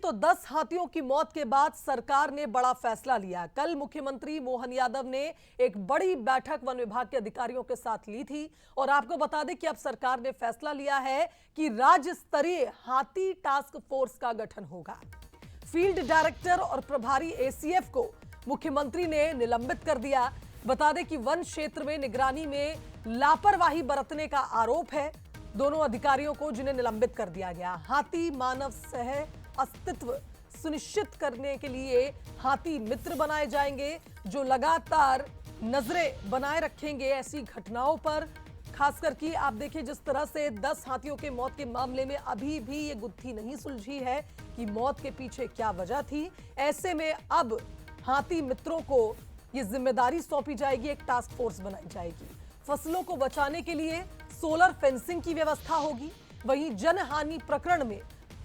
तो 10 हाथियों की मौत के बाद सरकार ने बड़ा फैसला लिया। कल मुख्यमंत्री मोहन यादव ने एक बड़ी बैठक वन विभाग के अधिकारियों के साथ ली थी और आपको बता दें कि अब सरकार ने फैसला लिया है कि राज्य स्तरीय हाथी टास्क फोर्स का गठन होगा। फील्ड डायरेक्टर और प्रभारी एसीएफ को मुख्यमंत्री ने निलंबित कर दिया। बता दें कि वन क्षेत्र में निगरानी में लापरवाही बरतने का आरोप है दोनों अधिकारियों को, जिन्हें निलंबित कर दिया गया। हाथी मानव सह अस्तित्व सुनिश्चित करने के लिए हाथी मित्र बनाए जाएंगे, जो लगातार नजरें बनाए रखेंगे ऐसी घटनाओं पर। खासकर कि आप देखिए जिस तरह से 10 हाथियों के मौत के मामले में अभी भी ये गुत्थी नहीं सुलझी है कि मौत के पीछे क्या वजह थी। ऐसे में अब हाथी मित्रों को ये जिम्मेदारी सौंपी जाएगी, एक टास्क फोर्स बनाई जाएगी। फसलों को बचाने के लिए सोलर फेंसिंग की व्यवस्था होगी। वहीं जनहानि प्रकरण में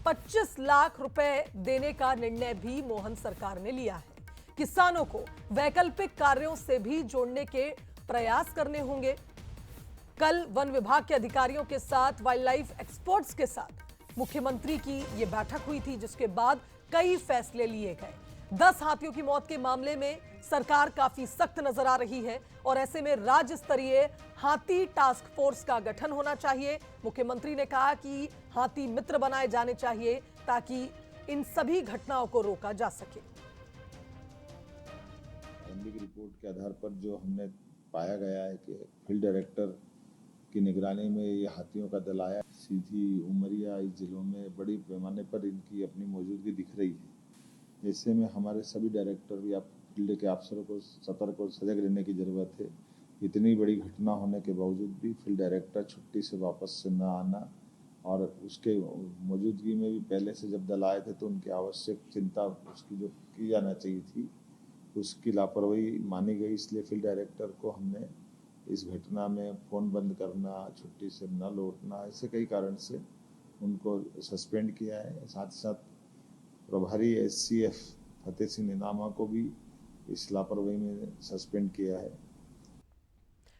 25 लाख रुपए देने का निर्णय भी मोहन सरकार ने लिया है। किसानों को वैकल्पिक कार्यों से भी जोड़ने के प्रयास करने होंगे। कल वन विभाग के अधिकारियों के साथ, वाइल्ड लाइफ एक्सपर्ट्स के साथ मुख्यमंत्री की यह बैठक हुई थी, जिसके बाद कई फैसले लिए गए। 10 हाथियों की मौत के मामले में सरकार काफी सख्त नजर आ रही है और ऐसे में राज्य स्तरीय हाथी टास्क फोर्स का गठन होना चाहिए। मुख्यमंत्री ने कहा कि हाथी मित्र बनाए जाने चाहिए ताकि इन सभी घटनाओं को रोका जा सके। की रिपोर्ट के आधार पर जो हमने पाया गया है कि फील्ड डायरेक्टर की निगरानी में ये हाथियों का दल आया, सीधी उमरिया इस जिलों में बड़ी पैमाने पर इनकी अपनी मौजूदगी दिख रही है। ऐसे में हमारे सभी डायरेक्टर भी आप फील्ड के अफसरों को सतर्क और सजग रहने की ज़रूरत है। इतनी बड़ी घटना होने के बावजूद भी फील्ड डायरेक्टर छुट्टी से वापस से न आना और उसके मौजूदगी में भी पहले से जब दल आए थे तो उनकी आवश्यक चिंता उसकी जो की जाना चाहिए थी, उसकी लापरवाही मानी गई। इसलिए फील्ड डायरेक्टर को हमने इस घटना में फ़ोन बंद करना, छुट्टी से न लौटना, ऐसे कई कारण से उनको सस्पेंड किया है। साथ ही साथ प्रभारी एसीएफ फतेह सिंह निनामा को भी इस लापरवाही में सस्पेंड किया है।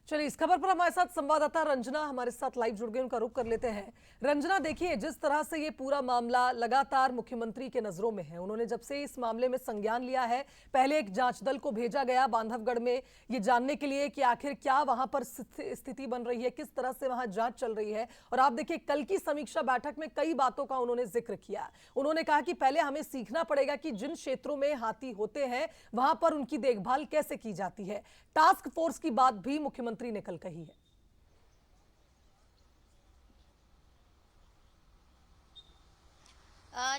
चलिए, इस खबर पर हमारे साथ संवाददाता रंजना हमारे साथ लाइव जुड़ गए, उनका रुख कर लेते हैं। रंजना, देखिए जिस तरह से ये पूरा मामला लगातार मुख्यमंत्री के नजरों में है, उन्होंने जब से इस मामले में संज्ञान लिया है, पहले एक जांच दल को भेजा गया बांधवगढ़ में ये जानने के लिए कि आखिर क्या वहां पर स्थिति बन रही है, किस तरह से वहां जांच चल रही है। और आप देखिए कल की समीक्षा बैठक में कई बातों का उन्होंने जिक्र किया। उन्होंने कहा कि पहले हमें सीखना पड़ेगा कि जिन क्षेत्रों में हाथी होते हैं वहां पर उनकी देखभाल कैसे की जाती है। टास्क फोर्स की बात भी मुख्यमंत्री ने कल कही है।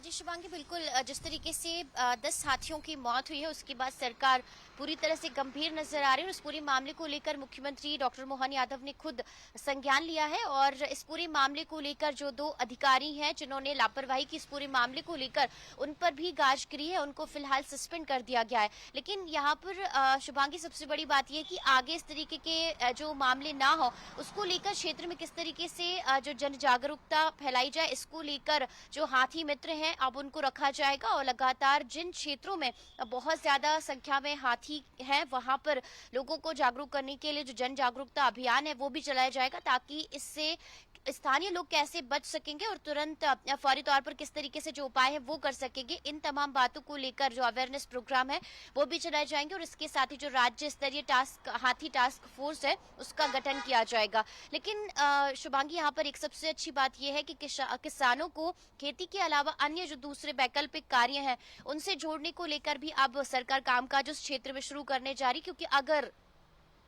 जी शुभांगी, बिल्कुल जिस तरीके से 10 हाथियों की मौत हुई है उसके बाद सरकार पूरी तरह से गंभीर नजर आ रही है और इस पूरे मामले को लेकर मुख्यमंत्री डॉक्टर मोहन यादव ने खुद संज्ञान लिया है और इस पूरे मामले को लेकर जो 2 अधिकारी हैं जिन्होंने लापरवाही की इस पूरे मामले को लेकर उन पर भी गाज गिरी है, उनको फिलहाल सस्पेंड कर दिया गया है। लेकिन यहाँ पर शुभांगी सबसे बड़ी बात यह कि आगे इस तरीके के जो मामले ना हो उसको लेकर क्षेत्र में किस तरीके से जो जन जागरूकता फैलाई जाए, इसको लेकर जो हाथी मित्र हैं अब उनको रखा जाएगा और लगातार जिन क्षेत्रों में बहुत ज्यादा संख्या में हाथी हैं वहां पर लोगों को जागरूक करने के लिए जो जन जागरूकता अभियान है वो भी चलाया जाएगा, ताकि इससे स्थानीय लोग कैसे बच सकेंगे और तुरंत फौरी तौर पर किस तरीके से जो उपाय है वो कर सकेंगे। इन तमाम बातों को लेकर जो अवेयरनेस प्रोग्राम है वो भी चलाए जाएंगे और इसके साथ ही जो राज्य स्तरीय हाथी टास्क फोर्स है उसका गठन किया जाएगा। लेकिन शुभांगी, यहाँ पर एक सबसे अच्छी बात यह है कि किसानों को खेती के अलावा अन्य जो दूसरे वैकल्पिक कार्य हैं उनसे जोड़ने को लेकर भी अब सरकार कामकाज उस क्षेत्र में शुरू करने जा रही, क्योंकि अगर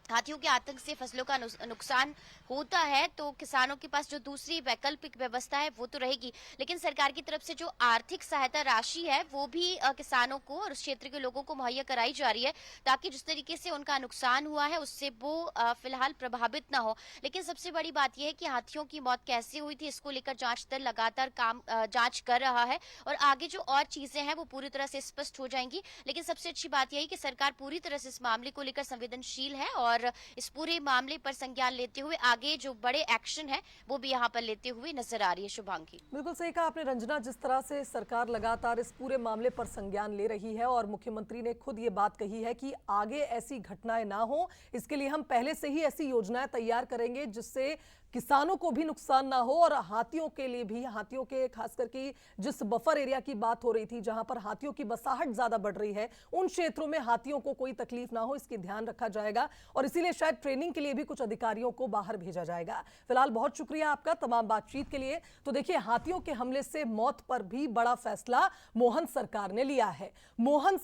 हाथियों के आतंक से फसलों का नुकसान होता है तो किसानों के पास जो दूसरी वैकल्पिक व्यवस्था है वो तो रहेगी, लेकिन सरकार की तरफ से जो आर्थिक सहायता राशि है वो भी किसानों को और उस क्षेत्र के लोगों को मुहैया कराई जा रही है, ताकि जिस तरीके से उनका नुकसान हुआ है उससे वो फिलहाल प्रभावित ना हो। लेकिन सबसे बड़ी बात यह है कि हाथियों की मौत कैसे हुई थी इसको लेकर जांच दल लगातार जांच कर रहा है और आगे जो और चीजें हैं वो पूरी तरह से स्पष्ट हो जाएंगी। लेकिन सबसे अच्छी बात यह है कि सरकार पूरी तरह से इस मामले को लेकर संवेदनशील है और इस पूरे मामले पर संज्ञान लेते हुए आगे जो बड़े एक्शन है वो भी यहाँ पर लेते हुए नजर आ रही है। शुभांगी, बिल्कुल सही कहा आपने रंजना, जिस तरह से सरकार लगातार इस पूरे मामले पर संज्ञान ले रही है और मुख्यमंत्री ने खुद ये बात कही है कि आगे ऐसी घटनाएं ना हो, इसके लिए हम पहले से ही ऐसी योजनाएं तैयार करेंगे जिससे किसानों को भी नुकसान ना हो और हाथियों के लिए भी, हाथियों के खास करके जिस बफर एरिया की बात हो रही थी जहां पर हाथियों की बसाहट ज्यादा बढ़ रही है, उन क्षेत्रों में हाथियों को कोई तकलीफ ना हो, इसकी ध्यान रखा जाएगा और इसीलिए शायद ट्रेनिंग के लिए भी कुछ अधिकारियों को बाहर भेजा जाएगा। फिलहाल बहुत शुक्रिया आपका तमाम बातचीत के लिए। तो देखिए, हाथियों के हमले से मौत पर भी बड़ा फैसला मोहन सरकार ने लिया है। मोहन